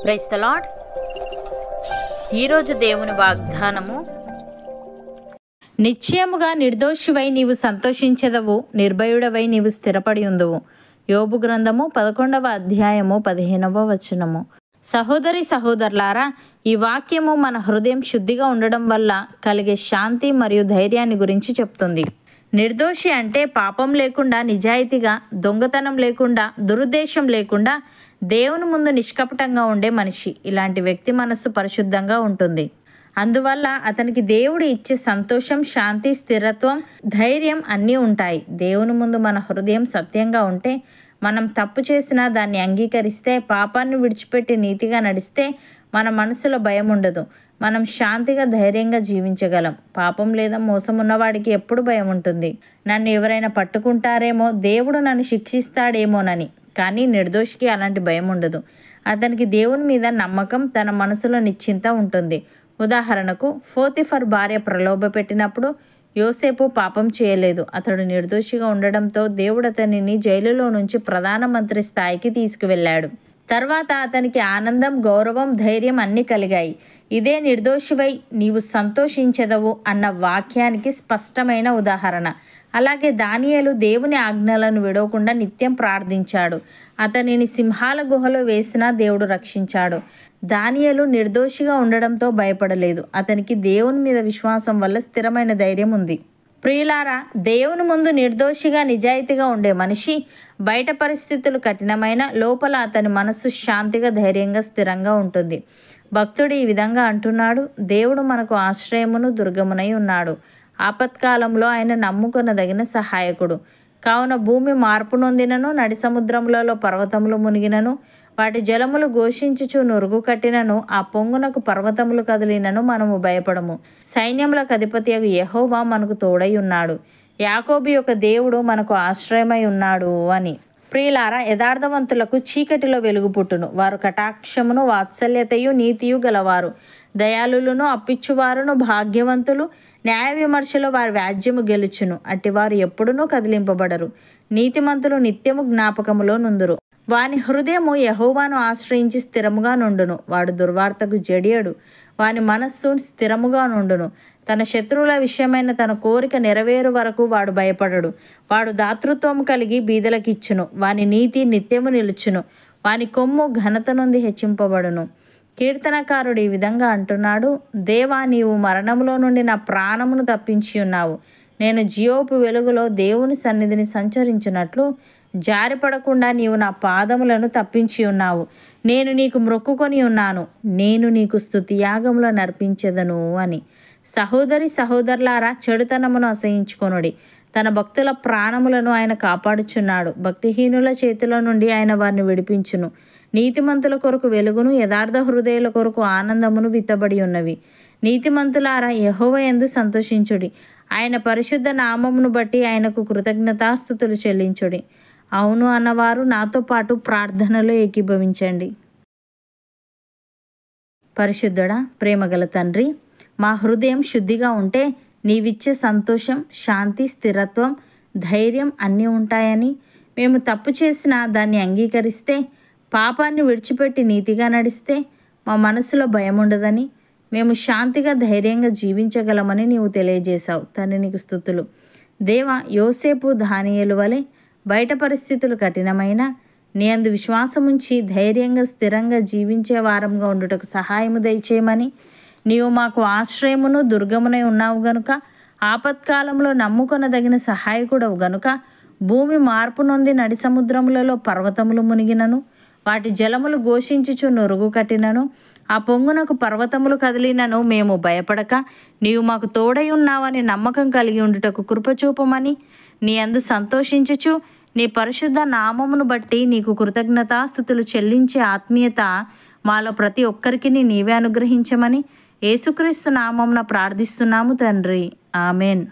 Praise the lord. ఈరోజు దేవుని వాగ్దానము, నిశ్చయముగా నిర్దోషివై నీవు సంతోషించెదవు, నిర్భయుడవై నీవు స్థిరపడి ఉందువు. యోబు గ్రంథము 11వ అధ్యాయము 15వ వచనము. సహోదరి సహోదరులారా, ఈ వాక్యము మన హృదయం శుద్ధిగా ఉండడం వల్ల కలిగే శాంతి మరియు ధైర్యాన్ని గురించి చెప్తుంది. నిర్దోషి అంటే పాపం లేకుండా, నిజాయితీగా, దొంగతనం లేకుండా, దురుద్దేశం లేకుండా దేవుని ముందు నిష్కపటంగా ఉండే మనిషి. ఇలాంటి వ్యక్తి మనస్సు పరిశుద్ధంగా ఉంటుంది. అందువల్ల అతనికి దేవుడు ఇచ్చే సంతోషం, శాంతి, స్థిరత్వం, ధైర్యం అన్నీ ఉంటాయి. దేవుని ముందు మన హృదయం సత్యంగా ఉంటే, మనం తప్పు చేసినా దాన్ని అంగీకరిస్తే, పాపాన్ని విడిచిపెట్టి నీతిగా నడిస్తే మన మనసులో భయం ఉండదు. మనం శాంతిగా, ధైర్యంగా జీవించగలం. పాపం లేదా మోసం ఉన్నవాడికి ఎప్పుడు భయం ఉంటుంది. నన్ను ఎవరైనా పట్టుకుంటారేమో, దేవుడు నన్ను శిక్షిస్తాడేమోనని. కానీ నిర్దోషికి అలాంటి భయం ఉండదు. అతనికి దేవుని మీద నమ్మకం, తన మనసులో నిశ్చింత ఉంటుంది. ఉదాహరణకు, పోతిఫర్ భార్య ప్రలోభ పెట్టినప్పుడు యోసేపు పాపం చేయలేదు. అతడు నిర్దోషిగా ఉండడంతో దేవుడు అతనిని జైలులో నుంచి ప్రధానమంత్రి స్థాయికి తీసుకువెళ్ళాడు. తర్వాత అతనికి ఆనందం, గౌరవం, ధైర్యం అన్నీ కలిగాయి. ఇదే నిర్దోషివై నీవు సంతోషించెదవు అన్న వాక్యానికి స్పష్టమైన ఉదాహరణ. అలాగే దానియేలు దేవుని ఆజ్ఞలను విడవకుండా నిత్యం ప్రార్థించాడు. అతనిని సింహాల గుహలో వేసినా దేవుడు రక్షించాడు. దానియేలు నిర్దోషిగా ఉండడంతో భయపడలేదు. అతనికి దేవుని మీద విశ్వాసం వల్ల స్థిరమైన ధైర్యం ఉంది. ప్రియులారా, దేవుని ముందు నిర్దోషిగా, నిజాయితీగా ఉండే మనిషి బయట పరిస్థితులు కఠినమైన, లోపల అతని మనస్సు శాంతిగా, ధైర్యంగా, స్థిరంగా ఉంటుంది. భక్తుడు ఈ విధంగా అంటున్నాడు: దేవుడు మనకు ఆశ్రయమును, దుర్గమునై ఉన్నాడు. ఆపత్కాలంలో ఆయన నమ్ముకొనదగిన సహాయకుడు. కావున భూమి మార్పు నొందినను, నడి సముద్రములలో పర్వతములు మునిగినను, వాటి జలములు ఘోషించుచు నురుగు కట్టినను, ఆ పొంగునకు పర్వతములు కదిలినను మనము భయపడము. సైన్యములకు అధిపతియగు యెహోవా మనకు తోడై ఉన్నాడు. యాకోబు యొక్క దేవుడు మనకు ఆశ్రయమై ఉన్నాడు అని. ప్రియులారా, యథార్థవంతులకు చీకటిలో వెలుగు పుట్టును. వారు కటాక్షమును, వాత్సల్యతయు, నీతియు గలవారు. దయాళులను, అప్పిచ్చువారును, భాగ్యవంతులు. న్యాయ విమర్శలో వారి వ్యాజ్యము గెలుచును. అట్టివారు ఎప్పుడునూ కదిలింపబడరు. నీతిమంతులు నిత్యము జ్ఞాపకములో నుందురు. వాని హృదయము యెహోవాను ఆశ్రయించి స్థిరముగా నుండును. వాడు దుర్వార్తకు జడియడు. వాని మనస్సు స్థిరముగా నుండును. తన శత్రువుల విషయమైన తన కోరిక నెరవేరు వరకు వాడు భయపడడు. వాడు దాతృత్వము కలిగి బీదలకిచ్చును. వాని నీతి నిత్యము నిలుచును. వాని కొమ్ము ఘనత నుండి హెచ్చింపబడును. కీర్తనకారుడు ఈ విధంగా అంటున్నాడు: దేవా, నీవు మరణములో నుండి నా ప్రాణమును తప్పించి ఉన్నావు. నేను జియోపు వెలుగులో దేవుని సన్నిధిని సంచరించినట్లు జారిపడకుండా నీవు నా పాదములను తప్పించి ఉన్నావు. నేను నీకు మ్రొక్కుకొని ఉన్నాను. నేను నీకు స్తుతియాగములను అర్పించెదను అని. సహోదరి సహోదరులారా, చెడుతనమును అసహించుకొనుడి. తన భక్తుల ప్రాణములను ఆయన కాపాడుచున్నాడు. భక్తిహీనుల చేతిలో నుండి ఆయన వారిని విడిపించును. నీతిమంతుల కొరకు వెలుగును, యథార్థ హృదయుల కొరకు ఆనందమును విత్తబడి ఉన్నవి. నీతిమంతులారా, యెహోవా యందు సంతోషించుడి. ఆయన పరిశుద్ధ నామమును బట్టి ఆయనకు కృతజ్ఞతాస్తుతులు చెల్లించుడి. అవును అన్నవారు నాతో పాటు ప్రార్థనలో ఏకీభవించండి. పరిశుద్ధుడా, ప్రేమగల తండ్రి, మా హృదయం శుద్ధిగా ఉంటే నీవిచ్చే సంతోషం, శాంతి, స్థిరత్వం, ధైర్యం అన్నీ ఉంటాయని, మేము తప్పు చేసినా దాన్ని అంగీకరిస్తే, పాపాన్ని విడిచిపెట్టి నీతిగా నడిస్తే మా మనసులో భయం ఉండదని, మేము శాంతిగా, ధైర్యంగా జీవించగలమని నీవు తెలియజేశావు. తండ్రి, నీకు స్తుతులు. దేవా, యోసేపు, దానియేలు వలె బయట పరిస్థితులు కఠినమైన నీ అందు విశ్వాసముంచి ధైర్యంగా, స్థిరంగా జీవించే వారంగా ఉండుటకు సహాయము దయచేయమని, నీవు మాకు ఆశ్రయమును, దుర్గమునై ఉన్నావు గనుక, ఆపత్కాలంలో నమ్ముకొనదగిన సహాయకుడవు గనుక, భూమి మార్పు నొంది నడి సముద్రములలో పర్వతములు మునిగినను, వాటి జలములు ఘోషించుచు నురుగు కట్టినను, ఆ పొంగునకు పర్వతములు కదిలినను మేము భయపడక, నీవు మాకు తోడై ఉన్నావని నమ్మకం కలిగి ఉండుటకు కృపచూపమని, నీ అందు సంతోషించుచు నీ పరిశుద్ధ నామమును బట్టి నీకు కృతజ్ఞతాస్తుతులు చెల్లించే ఆత్మీయత మాలో ప్రతి ఒక్కరికి నీవే అనుగ్రహించమని యేసుక్రీస్తు నామమున ప్రార్థిస్తున్నాము తండ్రి. ఆమెన్.